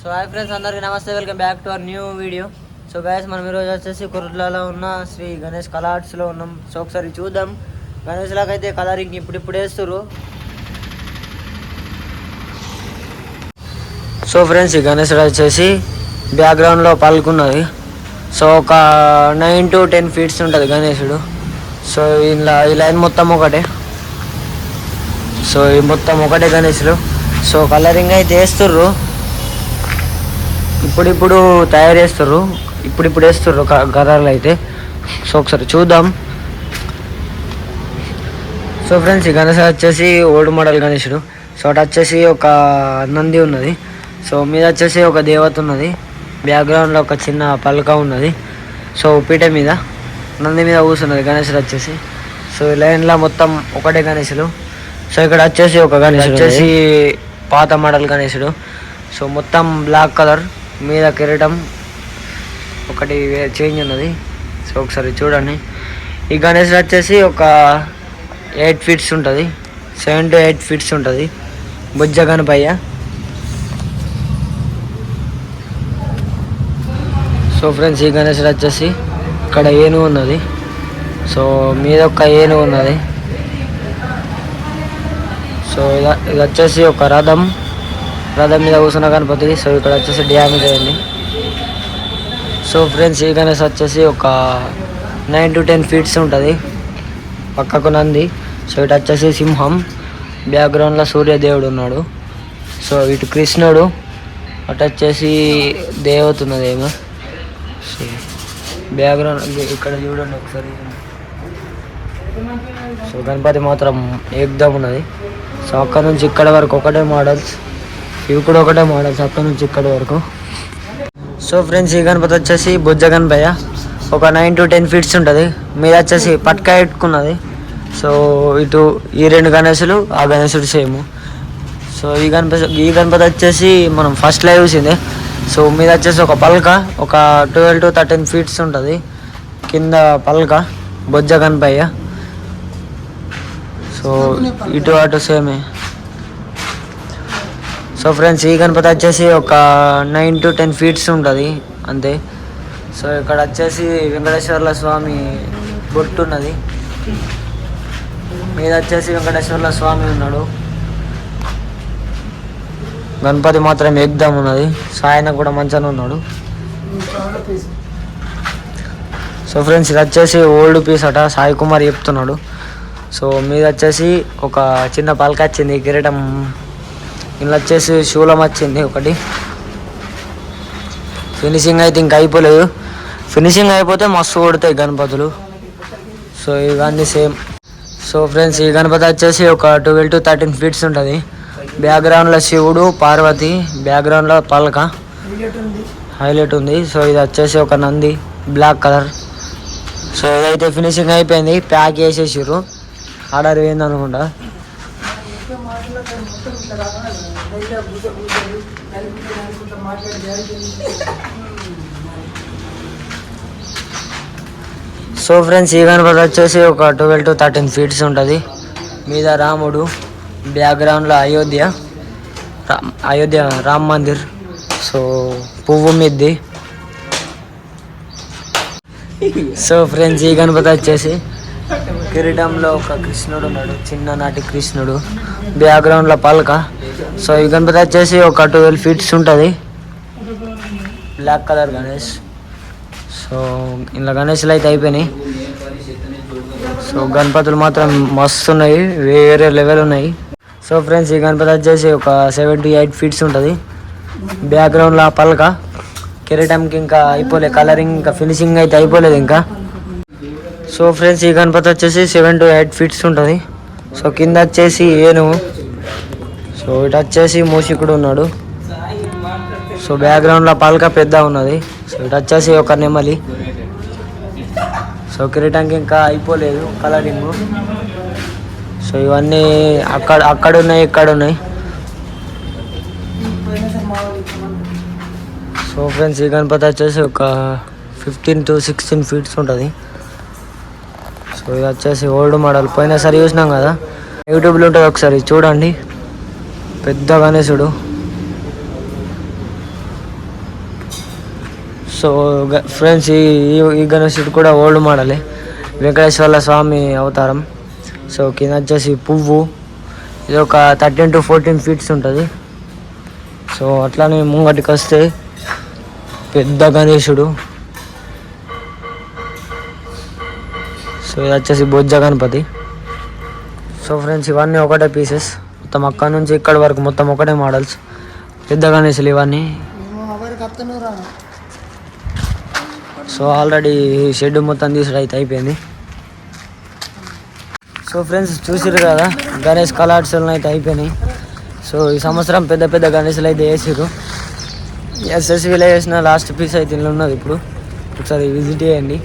So hi friends, అందరికీ నమస్తే. Welcome back to our new video. So guys, మనం ఈరోజు వచ్చేసి కుర్లాలో ఉన్న శ్రీ గణేష్ కళా ఆర్ట్స్లో ఉన్నాం. సో ఒకసారి చూద్దాం. గణేష్ లాగా అయితే కలరింగ్ ఇప్పుడు వేస్తున్నారు. సో ఫ్రెండ్స్, ఈ గణేష్ వచ్చేసి బ్యాక్గ్రౌండ్లో పాల్గొన్నది. సో ఒక 9 to 10 feet ఉంటుంది గణేశుడు. సో ఇలా ఈ లైన్ మొత్తం ఒకటే. సో ఈ మొత్తం ఒకటే గణేశుడు. సో కలరింగ్ అయితే వేస్తుర్రు, ఇప్పుడు తయారు చేస్తుర్రు, ఇప్పుడు వేస్తుర్రు కలర్లు అయితే. సో ఒకసారి చూద్దాం. సో ఫ్రెండ్స్, ఈ గణేష్ వచ్చేసి ఓల్డ్ మోడల్ గణేశుడు. సో అటు వచ్చేసి ఒక నంది ఉన్నది. సో మీద వచ్చేసి ఒక దేవత ఉన్నది. బ్యాక్గ్రౌండ్లో ఒక చిన్న పలక ఉన్నది. సో పీట మీద నంది మీద కూర్చున్నది గణేశుడు వచ్చేసి. సో ఈ లైన్లో మొత్తం ఒకటే గణేశుడు. సో ఇక్కడ వచ్చేసి ఒక గణేశుడు వచ్చేసి పాత మోడల్ గణేశుడు. సో మొత్తం బ్లాక్ కలర్, మీద కిరీటం ఒకటి చేంజ్ ఉన్నది. సో ఒకసారి చూడండి. ఈ గణేశుడు వచ్చేసి ఒక 8 feet ఉంటుంది, 7 to 8 feet ఉంటుంది. బుజ్జ గణపయ్య. సో ఫ్రెండ్స్, ఈ గణేశుడు వచ్చేసి ఇక్కడ ఏనుగు ఉన్నది. సో మీద ఒక ఏనుగు ఉన్నది. సో ఇది వచ్చేసి ఒక రథం మీద కూర్చున్న గణపతి. సో ఇక్కడ వచ్చేసి డ్యామేజ్ అయింది. సో ఫ్రెండ్స్, ఈ గణేష్ వచ్చేసి ఒక 9 to 10 feet ఉంటుంది. పక్కకు నంది. సో ఇటు వచ్చేసి సింహం, బ్యాక్గ్రౌండ్లో సూర్యదేవుడు ఉన్నాడు. సో ఇటు కృష్ణుడు, అటు వచ్చేసి దేవత ఉన్నది ఏమో. సో బ్యాక్గ్రౌండ్ ఇక్కడ చూడండి ఒకసారి. సో గణపతి మాత్రం ఏకదమ్ ఉన్నది. సో అక్కడ నుంచి ఇక్కడ వరకు ఒకటే మోడల్స్, ఇవి కూడా ఒకటే మోడల్స్ అక్కడ నుంచి ఇక్కడ వరకు. సో ఫ్రెండ్స్, ఈ గణపతి వచ్చేసి బుజ్జ గణపయ్య. ఒక 9 to 10 feet ఉంటుంది. మీద వచ్చేసి పట్కా పెట్టుకున్నది. సో ఇటు ఈ 2 గణేశులు, ఆ గణేశుడు సేమ్. సో ఈ గణపతి వచ్చేసి మనం ఫస్ట్ లైవ్ చూసింది. సో మీద వచ్చేసి ఒక పలక, ఒక 12 to 13 feet ఉంటుంది. కింద పలక బొజ్జ గణపయ్య. సో ఇటు అటు సేమే. సో ఫ్రెండ్స్, ఈ గణపతి వచ్చేసి ఒక 9 to 10 feet ఉంటుంది అంతే. సో ఇక్కడ వచ్చేసి వెంకటేశ్వర్ల స్వామి బొట్టు ఉన్నది. మీద వచ్చేసి వెంకటేశ్వర్ల స్వామి ఉన్నాడు. గణపతి మాత్రం ఏకదమ్ ఉన్నది. సాయన కూడా మంచిగానే ఉన్నాడు. సో ఫ్రెండ్స్, ఇది వచ్చేసి ఓల్డ్ పీస్ అట, సాయి కుమార్ చెప్తున్నాడు. సో మీద వచ్చేసి ఒక చిన్న పలక వచ్చింది, కిరీటం. ఇలా వచ్చేసి శూలం వచ్చింది ఒకటి. ఫినిషింగ్ అయితే ఇంకా అయిపోలేదు. ఫినిషింగ్ అయిపోతే మస్తు కొడతాయి గణపతులు. సో ఇవన్నీ సేమ్. సో ఫ్రెండ్స్, ఈ గణపతి వచ్చేసి ఒక 12 to 13 feet ఉంటుంది. బ్యాక్గ్రౌండ్లో శివుడు, పార్వతి, బ్యాక్గ్రౌండ్లో పలక హైలైట్ ఉంది. సో ఇది వచ్చేసి ఒక నంది, బ్లాక్ కలర్. సో ఇదైతే ఫినిషింగ్ అయిపోయింది, ప్యాక్ చేసేసారు. ఆర్డర్ ఏంది అనుకుంటా. సో ఫ్రెండ్స్, ఈ గణపతి వచ్చేసి ఒక 12 to 13 feet ఉంటుంది. మీద రాముడు, బ్యాక్గ్రౌండ్లో అయోధ్య రామ్ మందిర్. సో పువ్వు మిద్ది. సో ఫ్రెండ్స్, ఈ గణపతి వచ్చేసి కిరీటంలో ఒక కృష్ణుడు ఉన్నాడు, చిన్ననాటి కృష్ణుడు, బ్యాక్గ్రౌండ్లో పలక. సో ఈ గణపతి వచ్చేసి ఒక 12 feet ఉంటుంది. Black colour Ganesh. సో ఇలా గణేష్లు అయితే అయిపోయినాయి. సో గణపతులు మాత్రం మస్తు ఉన్నాయి, వేరే లెవెల్ ఉన్నాయి. సో ఫ్రెండ్స్, ఈ గణపతి వచ్చేసి ఒక 7 to 8 feet ఉంటుంది. బ్యాక్గ్రౌండ్లో పలక, కిరీటంకి ఇంకా అయిపోలేదు కలరింగ్, ఇంకా ఫినిషింగ్ అయితే అయిపోలేదు ఇంకా. సో ఫ్రెండ్స్, ఈ గణపతి వచ్చేసి 7 to 8 feet ఉంటుంది. సో కింద వచ్చేసి ఏనుగు. సో ఇటు వచ్చేసి మూషికుడు ఉన్నాడు. సో బ్యాక్గ్రౌండ్లో పలక పెద్ద ఉన్నది. సో ఇటు వచ్చేసి ఒక నెమలి. సో కిరీటంకి ఇంకా అయిపోలేదు కలరింగ్. సో ఇవన్నీ అక్కడ ఉన్నాయి, ఇక్కడ ఉన్నాయి. సో ఫ్రెండ్స్, ఈ గణపతి వచ్చేసి ఒక 15 to 16 feet ఉంటుంది. సో ఇది వచ్చేసి ఓల్డ్ మోడల్, పోయినసారి చూసినాం కదా, యూట్యూబ్లో ఉంటుంది, ఒకసారి చూడండి. పెద్ద గణేశుడు. సో ఫ్రెండ్స్ ఈ గణేశుడు కూడా ఓల్డ్ మోడలే, వెంకటేశ్వర స్వామి అవతారం. సో కింద వచ్చేసి పువ్వు, ఇది ఒక 13 to 14 feet ఉంటుంది. సో అట్లానే ముంగటికి వస్తే పెద్ద గణేశుడు. సో ఇది వచ్చేసి బొజ్జ గణపతి. సో ఫ్రెండ్స్ ఇవన్నీ ఒకటే పీసెస్, మొత్తం అక్కడ నుంచి ఇక్కడ వరకు మొత్తం ఒకటే మోడల్స్, పెద్ద గణేశులు ఇవన్నీ. సో ఆల్రెడీ షెడ్ మొత్తం తీసుడు అయితే అయిపోయింది. సో ఫ్రెండ్స్ చూసిర్రు కదా గణేష్ కళాశాలను అయితే అయిపోయినాయి. సో ఈ సంవత్సరం పెద్ద పెద్ద గణేశులు అయితే వేసారు. ఎస్ఎస్విలో వేసిన లాస్ట్ పీస్ అయితే ఇలా ఉన్నది. ఇప్పుడు ఒకసారి విజిట్ చేయండి.